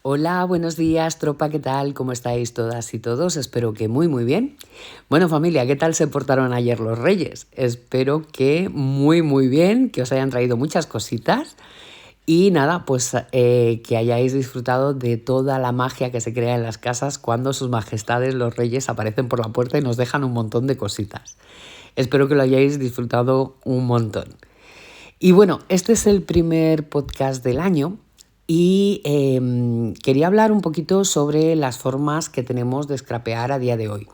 Hola, buenos días, tropa, ¿qué tal? ¿Cómo estáis todas y todos? Espero que muy bien. Bueno, familia, ¿qué tal se portaron ayer los Reyes? Espero que muy bien, que os hayan traído muchas cositas y nada, pues que hayáis disfrutado de toda la magia que se crea en las casas cuando sus majestades los Reyes aparecen por la puerta y nos dejan un montón de cositas. Espero que lo hayáis disfrutado un montón. Y bueno, este es el primer podcast del año y quería hablar un poquito sobre las formas que tenemos de scrapear a día de hoy.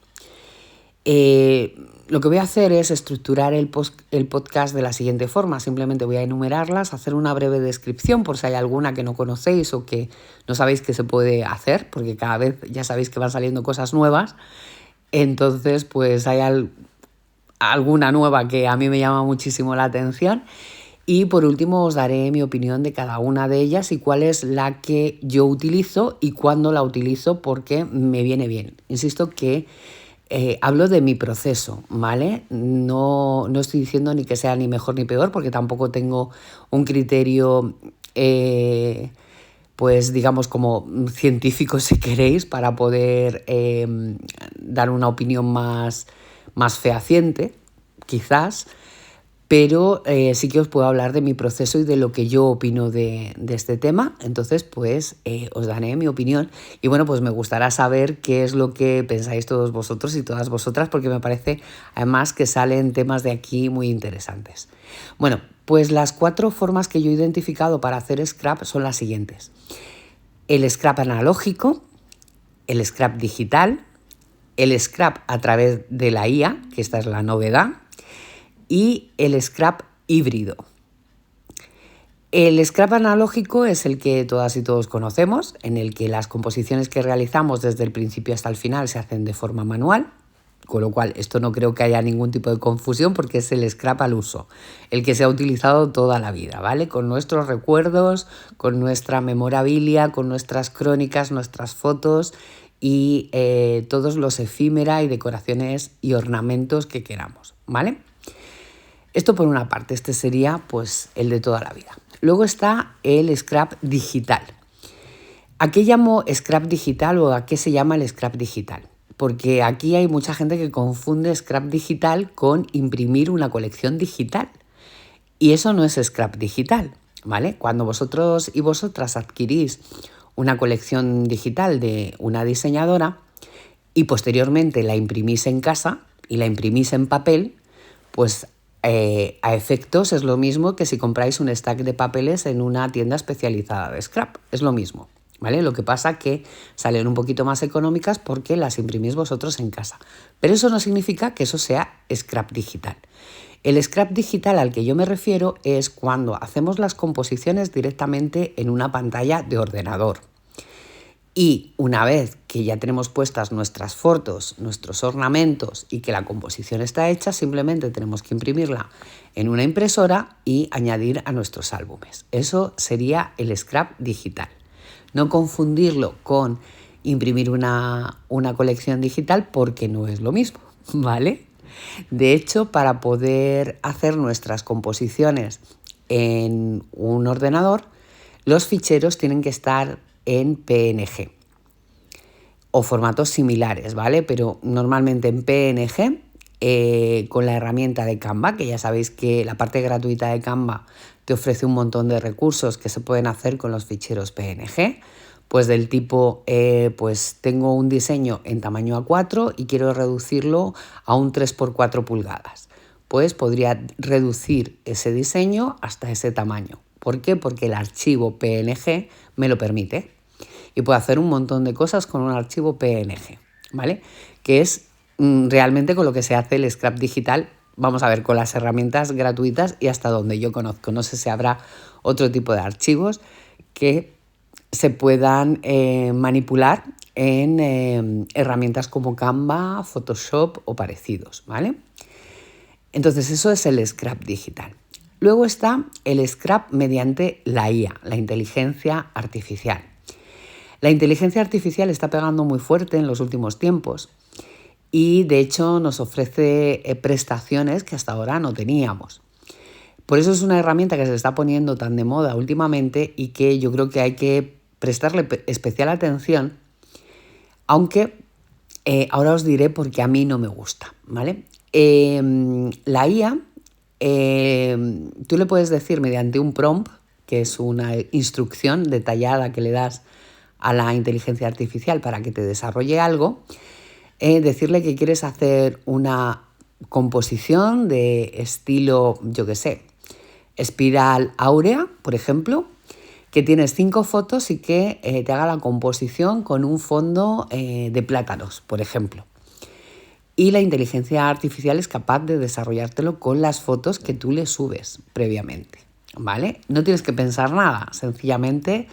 Lo que voy a hacer es estructurar el podcast de la siguiente forma. Simplemente voy a enumerarlas, hacer una breve descripción por si hay alguna que no conocéis o que no sabéis que se puede hacer, porque cada vez ya sabéis que van saliendo cosas nuevas. Entonces, pues hay alguna nueva que a mí me llama muchísimo la atención. Y por último os daré mi opinión de cada una de ellas y cuál es la que yo utilizo y cuándo la utilizo porque me viene bien. Insisto que hablo de mi proceso, ¿vale? No estoy diciendo ni que sea ni mejor ni peor porque tampoco tengo un criterio, pues digamos como científico si queréis, para poder dar una opinión más fehaciente, quizás. Pero sí que os puedo hablar de mi proceso y de lo que yo opino de este tema. Entonces, pues os daré mi opinión. Y bueno, pues me gustará saber qué es lo que pensáis todos vosotros y todas vosotras, porque me parece además que salen temas de aquí muy interesantes. Bueno, pues las 4 formas que yo he identificado para hacer scrap son las siguientes. El scrap analógico, el scrap digital, el scrap a través de la IA, que esta es la novedad, y el scrap híbrido. El scrap analógico es el que todas y todos conocemos, en el que las composiciones que realizamos desde el principio hasta el final se hacen de forma manual, con lo cual esto no creo que haya ningún tipo de confusión porque es el scrap al uso, el que se ha utilizado toda la vida, ¿vale? Con nuestros recuerdos, con nuestra memorabilia, con nuestras crónicas, nuestras fotos y todos los efímera y decoraciones y ornamentos que queramos, ¿vale? Esto por una parte, este sería pues el de toda la vida. Luego está el scrap digital. ¿A qué llamo scrap digital o a qué se llama el scrap digital? Porque aquí hay mucha gente que confunde scrap digital con imprimir una colección digital. Y eso no es scrap digital, ¿vale? Cuando vosotros y vosotras adquirís una colección digital de una diseñadora y posteriormente la imprimís en casa y la imprimís en papel, pues a efectos es lo mismo que si compráis un stack de papeles en una tienda especializada de scrap. Es lo mismo, ¿vale? Lo que pasa que salen un poquito más económicas porque las imprimís vosotros en casa. Pero eso no significa que eso sea scrap digital. El scrap digital al que yo me refiero es cuando hacemos las composiciones directamente en una pantalla de ordenador. Y una vez que ya tenemos puestas nuestras fotos, nuestros ornamentos y que la composición está hecha, simplemente tenemos que imprimirla en una impresora y añadir a nuestros álbumes. Eso sería el scrap digital. No confundirlo con imprimir una colección digital porque no es lo mismo, ¿vale? De hecho, para poder hacer nuestras composiciones en un ordenador, los ficheros tienen que estar en PNG o formatos similares, ¿vale? Pero normalmente en PNG, con la herramienta de Canva, que ya sabéis que la parte gratuita de Canva te ofrece un montón de recursos que se pueden hacer con los ficheros PNG, pues del tipo, pues tengo un diseño en tamaño A4 y quiero reducirlo a un 3x4 pulgadas. Pues podría reducir ese diseño hasta ese tamaño. ¿Por qué? Porque el archivo PNG me lo permite. Y puedo hacer un montón de cosas con un archivo PNG, ¿vale? Que es realmente con lo que se hace el scrap digital, vamos a ver, con las herramientas gratuitas y hasta donde yo conozco. No sé si habrá otro tipo de archivos que se puedan manipular en herramientas como Canva, Photoshop o parecidos, ¿vale? Entonces eso es el scrap digital. Luego está el scrap mediante la IA, la inteligencia artificial. La inteligencia artificial está pegando muy fuerte en los últimos tiempos y de hecho nos ofrece prestaciones que hasta ahora no teníamos. Por eso es una herramienta que se está poniendo tan de moda últimamente y que yo creo que hay que prestarle especial atención, aunque ahora os diré por qué a mí no me gusta, ¿vale? La IA, tú le puedes decir mediante un prompt, que es una instrucción detallada que le das a la inteligencia artificial para que te desarrolle algo, decirle que quieres hacer una composición de estilo, yo qué sé, espiral áurea, por ejemplo, que tienes 5 fotos y que te haga la composición con un fondo de plátanos, por ejemplo. Y la inteligencia artificial es capaz de desarrollártelo con las fotos que tú le subes previamente, ¿vale? No tienes que pensar nada, sencillamente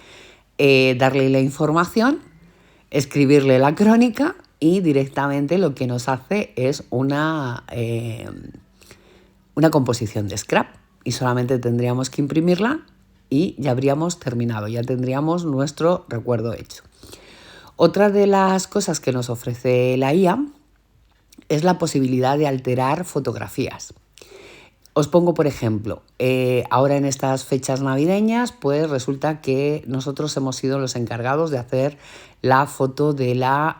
darle la información, escribirle la crónica y directamente lo que nos hace es una composición de scrap y solamente tendríamos que imprimirla y ya habríamos terminado, ya tendríamos nuestro recuerdo hecho. Otra de las cosas que nos ofrece la IA es la posibilidad de alterar fotografías. Os pongo por ejemplo, ahora en estas fechas navideñas, pues resulta que nosotros hemos sido los encargados de hacer la foto de la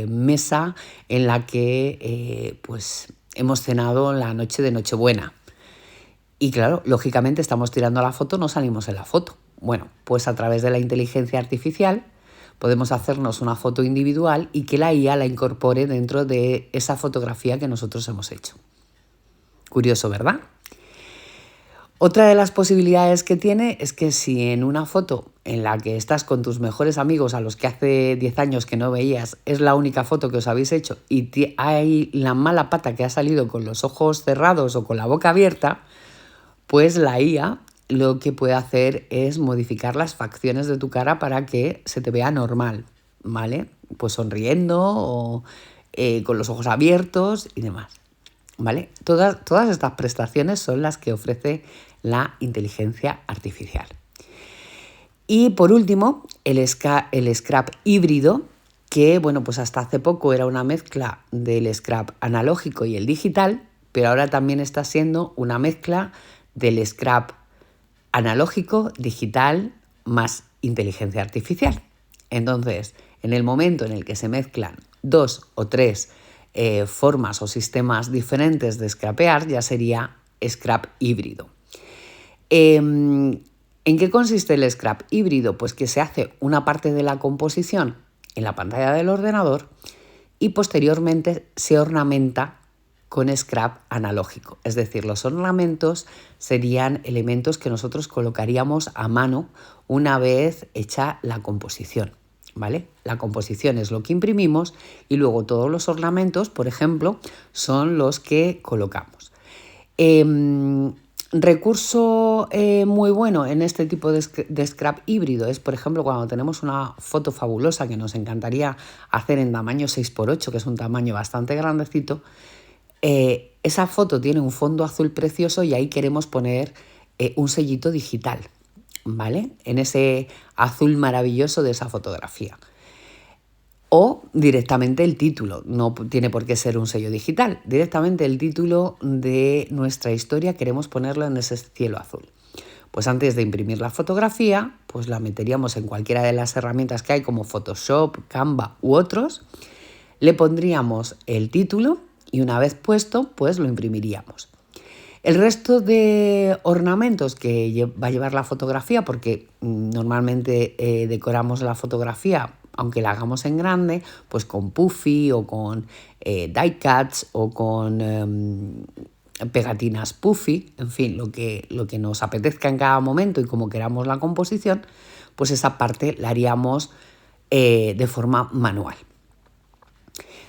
mesa en la que pues hemos cenado la noche de Nochebuena. Y claro, lógicamente estamos tirando la foto, no salimos en la foto. Bueno, pues a través de la inteligencia artificial podemos hacernos una foto individual y que la IA la incorpore dentro de esa fotografía que nosotros hemos hecho. Curioso, ¿verdad? Otra de las posibilidades que tiene es que si en una foto en la que estás con tus mejores amigos a los que hace 10 años que no veías, es la única foto que os habéis hecho y hay la mala pata que ha salido con los ojos cerrados o con la boca abierta, pues la IA lo que puede hacer es modificar las facciones de tu cara para que se te vea normal, ¿vale? Pues sonriendo o con los ojos abiertos y demás, ¿vale? Todas estas prestaciones son las que ofrece la inteligencia artificial. Y por último, el scrap híbrido, que bueno, pues hasta hace poco era una mezcla del scrap analógico y el digital, pero ahora también está siendo una mezcla del scrap analógico, digital, más inteligencia artificial. Entonces, en el momento en el que se mezclan 2 o 3 formas o sistemas diferentes de scrapear, ya sería scrap híbrido. ¿En qué consiste el scrap híbrido? Pues que se hace una parte de la composición en la pantalla del ordenador y posteriormente se ornamenta con scrap analógico. Es decir, los ornamentos serían elementos que nosotros colocaríamos a mano una vez hecha la composición, ¿vale? La composición es lo que imprimimos y luego todos los ornamentos, por ejemplo, son los que colocamos. Recurso muy bueno en este tipo de scrap híbrido es, por ejemplo, cuando tenemos una foto fabulosa que nos encantaría hacer en tamaño 6x8, que es un tamaño bastante grandecito. Esa foto tiene un fondo azul precioso y ahí queremos poner un sellito digital, ¿vale? En ese azul maravilloso de esa fotografía. O directamente el título, no tiene por qué ser un sello digital, directamente el título de nuestra historia queremos ponerlo en ese cielo azul. Pues antes de imprimir la fotografía, pues la meteríamos en cualquiera de las herramientas que hay como Photoshop, Canva u otros, le pondríamos el título y una vez puesto, pues lo imprimiríamos. El resto de ornamentos que va a llevar la fotografía, porque normalmente decoramos la fotografía, aunque la hagamos en grande, pues con puffy o con die cuts o con pegatinas puffy, en fin, lo que nos apetezca en cada momento y como queramos la composición, pues esa parte la haríamos de forma manual.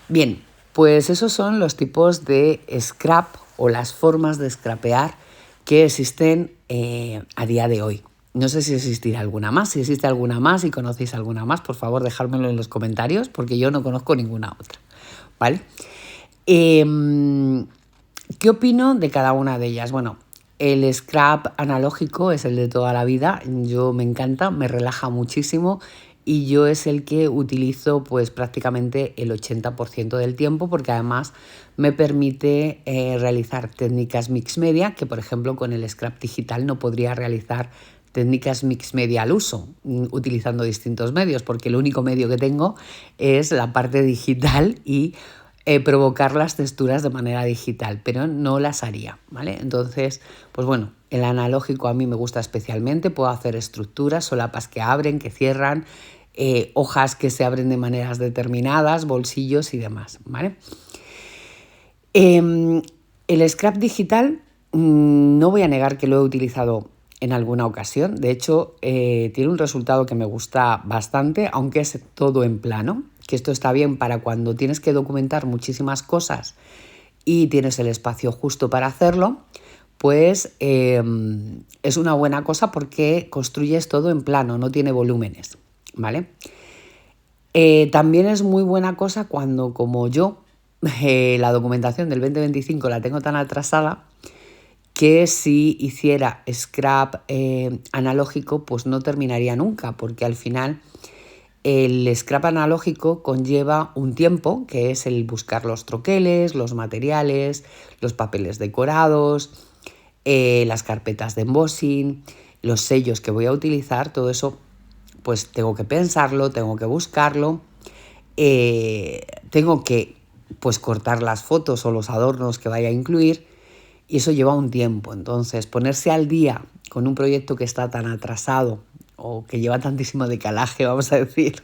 Bien, pues esos son los tipos de scrap o las formas de scrapear que existen a día de hoy. No sé si existirá alguna más. Si existe alguna más y conocéis alguna más, por favor, dejármelo en los comentarios porque yo no conozco ninguna otra, ¿vale? ¿Qué opino de cada una de ellas? Bueno, el scrap analógico es el de toda la vida. Yo me encanta, me relaja muchísimo y yo es el que utilizo pues prácticamente el 80% del tiempo porque además me permite realizar técnicas mix media que por ejemplo con el scrap digital no podría realizar técnicas mix media al uso, utilizando distintos medios, porque el único medio que tengo es la parte digital y provocar las texturas de manera digital, pero no las haría, ¿vale? Entonces, pues bueno, el analógico a mí me gusta especialmente, puedo hacer estructuras, solapas que abren, que cierran, hojas que se abren de maneras determinadas, bolsillos y demás, ¿vale? El scrap digital, no voy a negar que lo he utilizado en alguna ocasión. De hecho, tiene un resultado que me gusta bastante, aunque es todo en plano, que esto está bien para cuando tienes que documentar muchísimas cosas y tienes el espacio justo para hacerlo, pues es una buena cosa porque construyes todo en plano, no tiene volúmenes, ¿vale? También es muy buena cosa cuando, como yo, la documentación del 2025 la tengo tan atrasada que si hiciera scrap analógico, pues no terminaría nunca, porque al final el scrap analógico conlleva un tiempo, que es el buscar los troqueles, los materiales, los papeles decorados, las carpetas de embossing, los sellos que voy a utilizar, todo eso pues tengo que pensarlo, tengo que buscarlo, tengo que pues cortar las fotos o los adornos que vaya a incluir y eso lleva un tiempo. Entonces, ponerse al día con un proyecto que está tan atrasado o que lleva tantísimo decalaje, vamos a decir,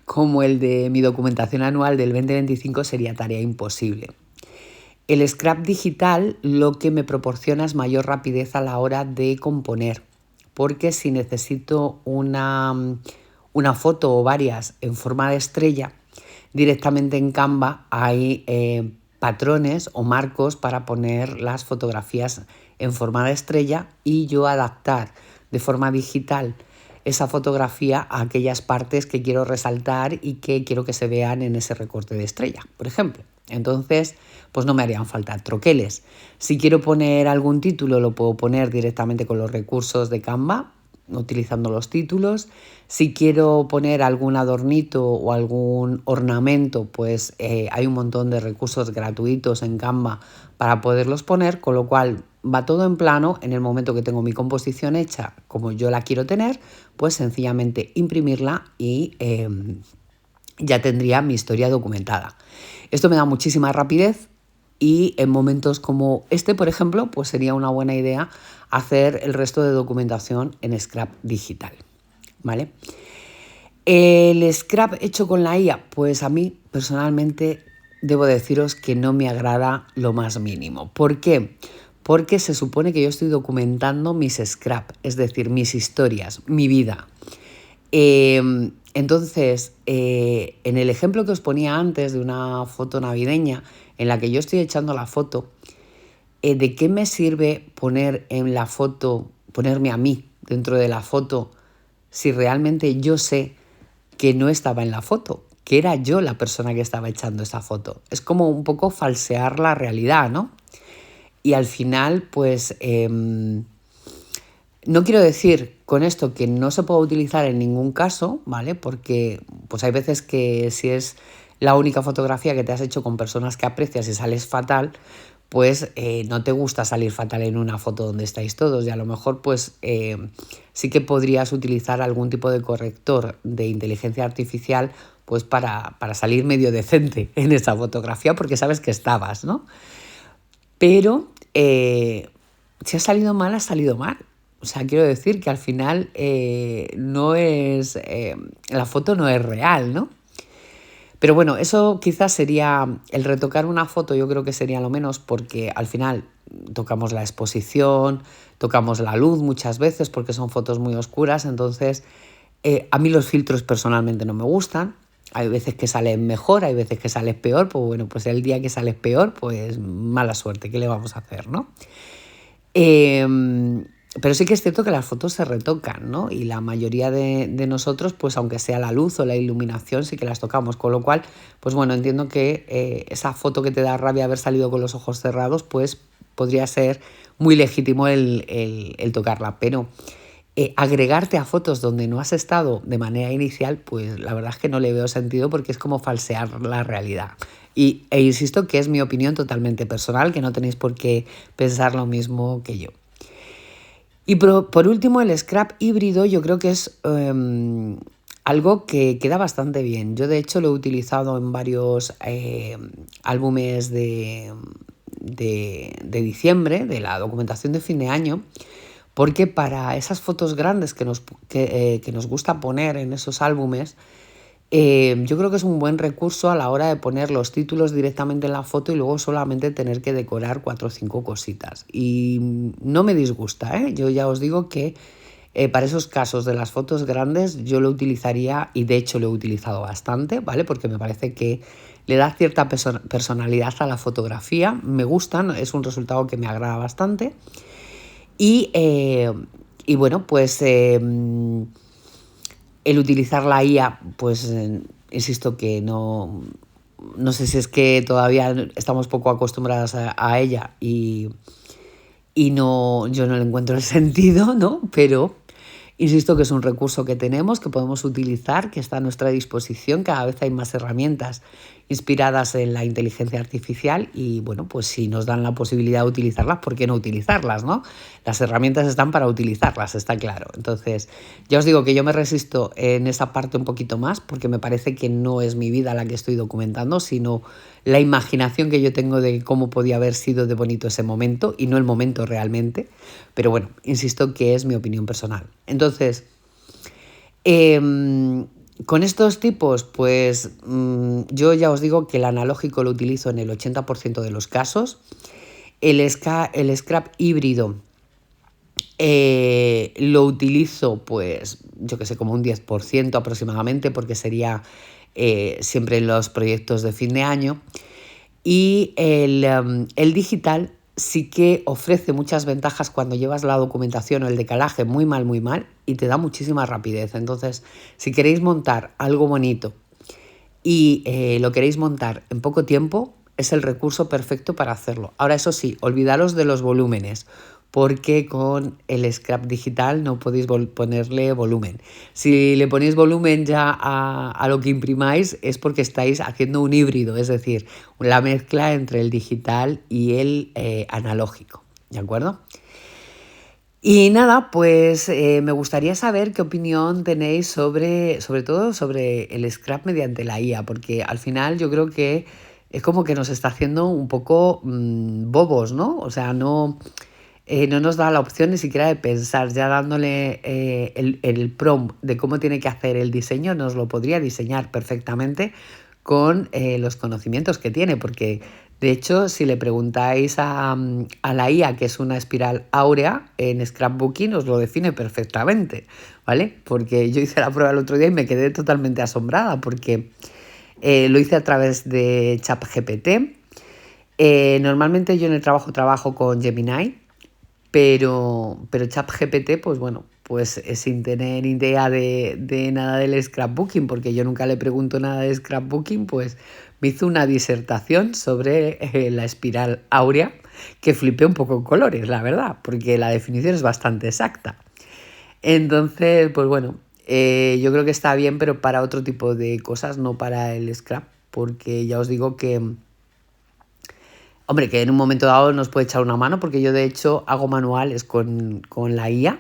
como el de mi documentación anual del 2025 sería tarea imposible. El scrap digital lo que me proporciona es mayor rapidez a la hora de componer, porque si necesito una foto o varias en forma de estrella, directamente en Canva hay patrones o marcos para poner las fotografías en forma de estrella y yo adaptar de forma digital esa fotografía a aquellas partes que quiero resaltar y que quiero que se vean en ese recorte de estrella, por ejemplo. Entonces, pues no me harían falta troqueles. Si quiero poner algún título, lo puedo poner directamente con los recursos de Canva, utilizando los títulos. Si quiero poner algún adornito o algún ornamento, pues hay un montón de recursos gratuitos en Canva para poderlos poner, con lo cual va todo en plano. En el momento que tengo mi composición hecha como yo la quiero tener, pues sencillamente imprimirla y ya tendría mi historia documentada. Esto me da muchísima rapidez y en momentos como este, por ejemplo, pues sería una buena idea hacer el resto de documentación en scrap digital, ¿vale? El scrap hecho con la IA, pues a mí personalmente debo deciros que no me agrada lo más mínimo. ¿Por qué? Porque se supone que yo estoy documentando mis scrap, es decir, mis historias, mi vida. Entonces, en el ejemplo que os ponía antes de una foto navideña en la que yo estoy echando la foto, ¿de qué me sirve poner en la foto, ponerme a mí dentro de la foto si realmente yo sé que no estaba en la foto, que era yo la persona que estaba echando esa foto? Es como un poco falsear la realidad, ¿no? Y al final, pues no quiero decir con esto que no se pueda utilizar en ningún caso, ¿vale? Porque pues hay veces que si es la única fotografía que te has hecho con personas que aprecias y sales fatal, pues no te gusta salir fatal en una foto donde estáis todos y a lo mejor pues sí que podrías utilizar algún tipo de corrector de inteligencia artificial pues para salir medio decente en esa fotografía porque sabes que estabas, ¿no? Pero si ha salido mal, ha salido mal. O sea, quiero decir que al final no es la foto no es real, ¿no? Pero bueno, eso quizás sería el retocar una foto, yo creo que sería lo menos porque al final tocamos la exposición, tocamos la luz muchas veces porque son fotos muy oscuras, entonces a mí los filtros personalmente no me gustan. Hay veces que salen mejor, hay veces que sales peor, pues bueno, pues el día que sales peor, pues mala suerte, ¿qué le vamos a hacer, no? Pero sí que es cierto que las fotos se retocan, ¿no? Y la mayoría de nosotros, pues aunque sea la luz o la iluminación, sí que las tocamos. Con lo cual, pues bueno, entiendo que esa foto que te da rabia haber salido con los ojos cerrados, pues podría ser muy legítimo el tocarla. Pero agregarte a fotos donde no has estado de manera inicial, pues la verdad es que no le veo sentido porque es como falsear la realidad. E insisto que es mi opinión totalmente personal, que no tenéis por qué pensar lo mismo que yo. Y por último, el scrap híbrido yo creo que es algo que queda bastante bien. Yo de hecho lo he utilizado en varios álbumes de diciembre, de la documentación de fin de año, porque para esas fotos grandes que nos gusta poner en esos álbumes, yo creo que es un buen recurso a la hora de poner los títulos directamente en la foto y luego solamente tener que decorar 4 o 5 cositas. Y no me disgusta, ¿eh? Yo ya os digo que para esos casos de las fotos grandes yo lo utilizaría, y de hecho lo he utilizado bastante, ¿vale? Porque me parece que le da cierta personalidad a la fotografía, me gustan, es un resultado que me agrada bastante. Y, y bueno, pues el utilizar la IA, pues insisto que no sé si es que todavía estamos poco acostumbradas a ella y no, yo no le encuentro el sentido, ¿no? Pero insisto que es un recurso que tenemos, que podemos utilizar, que está a nuestra disposición. Cada vez hay más herramientas inspiradas en la inteligencia artificial y bueno, pues si nos dan la posibilidad de utilizarlas, ¿por qué no utilizarlas, no? Las herramientas están para utilizarlas, está claro. Entonces, ya os digo que yo me resisto en esa parte un poquito más porque me parece que no es mi vida la que estoy documentando, sino la imaginación que yo tengo de cómo podía haber sido de bonito ese momento y no el momento realmente. Pero bueno, insisto que es mi opinión personal. Entonces, con estos tipos, pues yo ya os digo que el analógico lo utilizo en el 80% de los casos. El scrap híbrido lo utilizo, pues, yo que sé, como un 10% aproximadamente, porque sería siempre en los proyectos de fin de año. Y el digital sí que ofrece muchas ventajas cuando llevas la documentación o el decalaje muy mal, y te da muchísima rapidez. Entonces, si queréis montar algo bonito y lo queréis montar en poco tiempo, es el recurso perfecto para hacerlo. Ahora, eso sí, olvidaros de los volúmenes, porque con el scrap digital no podéis ponerle volumen. Si le ponéis volumen ya a lo que imprimáis es porque estáis haciendo un híbrido, es decir, la mezcla entre el digital y el analógico, ¿de acuerdo? Y nada, pues me gustaría saber qué opinión tenéis sobre todo sobre el scrap mediante la IA, porque al final yo creo que es como que nos está haciendo un poco bobos, ¿no? O sea, no nos da la opción ni siquiera de pensar, ya dándole el prompt de cómo tiene que hacer el diseño, nos lo podría diseñar perfectamente con los conocimientos que tiene, porque de hecho, si le preguntáis a la IA, que es una espiral áurea, en Scrapbooking os lo define perfectamente, ¿vale? Porque yo hice la prueba el otro día y me quedé totalmente asombrada, porque lo hice a través de ChatGPT. Normalmente yo en el trabajo con Gemini, pero ChatGPT, pues bueno, pues sin tener idea de nada del scrapbooking, porque yo nunca le pregunto nada de scrapbooking, pues me hizo una disertación sobre la espiral áurea, que flipé un poco en colores, la verdad, porque la definición es bastante exacta. Entonces, pues bueno, yo creo que está bien, pero para otro tipo de cosas, no para el scrap, porque ya os digo que hombre, que en un momento dado nos puede echar una mano, porque yo de hecho hago manuales con la IA.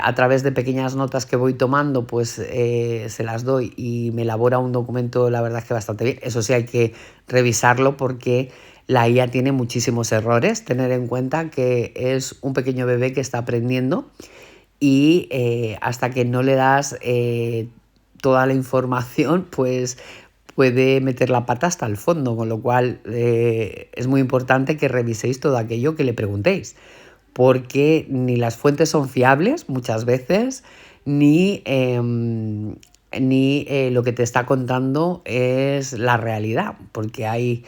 A través de pequeñas notas que voy tomando, pues se las doy y me elabora un documento, la verdad es que bastante bien. Eso sí, hay que revisarlo porque la IA tiene muchísimos errores. Tener en cuenta que es un pequeño bebé que está aprendiendo y hasta que no le das toda la información, pues puede meter la pata hasta el fondo, con lo cual es muy importante que reviséis todo aquello que le preguntéis, porque ni las fuentes son fiables muchas veces, ni lo que te está contando es la realidad, porque hay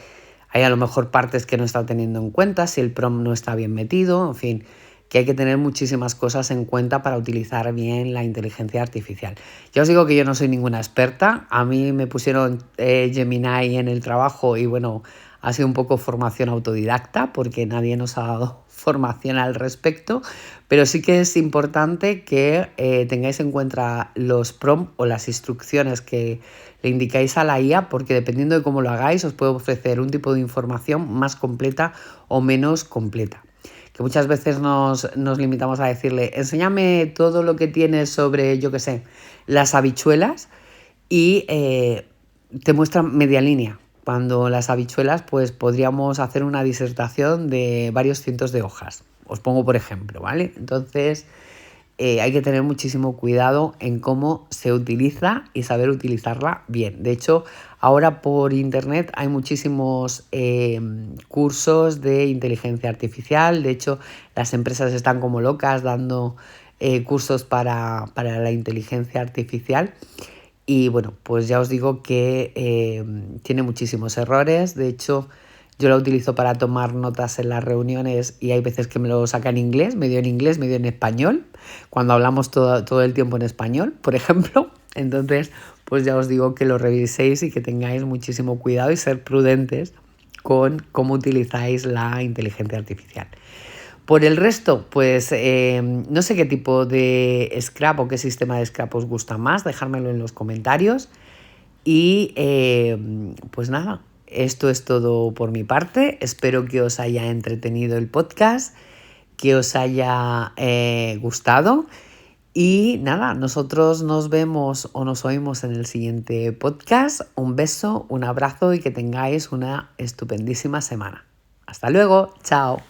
a lo mejor partes que no está teniendo en cuenta, si el prompt no está bien metido, en fin, que hay que tener muchísimas cosas en cuenta para utilizar bien la inteligencia artificial. Ya os digo que yo no soy ninguna experta, a mí me pusieron Gemini en el trabajo y bueno, ha sido un poco formación autodidacta porque nadie nos ha dado formación al respecto, pero sí que es importante que tengáis en cuenta los prompts o las instrucciones que le indicáis a la IA, porque dependiendo de cómo lo hagáis os puede ofrecer un tipo de información más completa o menos completa. que muchas veces nos limitamos a decirle, enséñame todo lo que tienes sobre, yo qué sé, las habichuelas y te muestra media línea. Cuando las habichuelas, pues podríamos hacer una disertación de varios cientos de hojas. Os pongo por ejemplo, ¿vale? Entonces hay que tener muchísimo cuidado en cómo se utiliza y saber utilizarla bien. De hecho, ahora por internet hay muchísimos cursos de inteligencia artificial. De hecho, las empresas están como locas dando cursos para la inteligencia artificial. Y bueno, pues ya os digo que tiene muchísimos errores. De hecho, yo la utilizo para tomar notas en las reuniones y hay veces que me lo saca en inglés, medio en español, cuando hablamos todo el tiempo en español, por ejemplo. Entonces, pues ya os digo que lo reviséis y que tengáis muchísimo cuidado y ser prudentes con cómo utilizáis la inteligencia artificial. Por el resto, pues no sé qué tipo de scrap o qué sistema de scrap os gusta más, dejármelo en los comentarios. Y pues nada, esto es todo por mi parte. Espero que os haya entretenido el podcast, que os haya gustado. Y nada, nosotros nos vemos o nos oímos en el siguiente podcast. Un beso, un abrazo y que tengáis una estupendísima semana. Hasta luego, chao.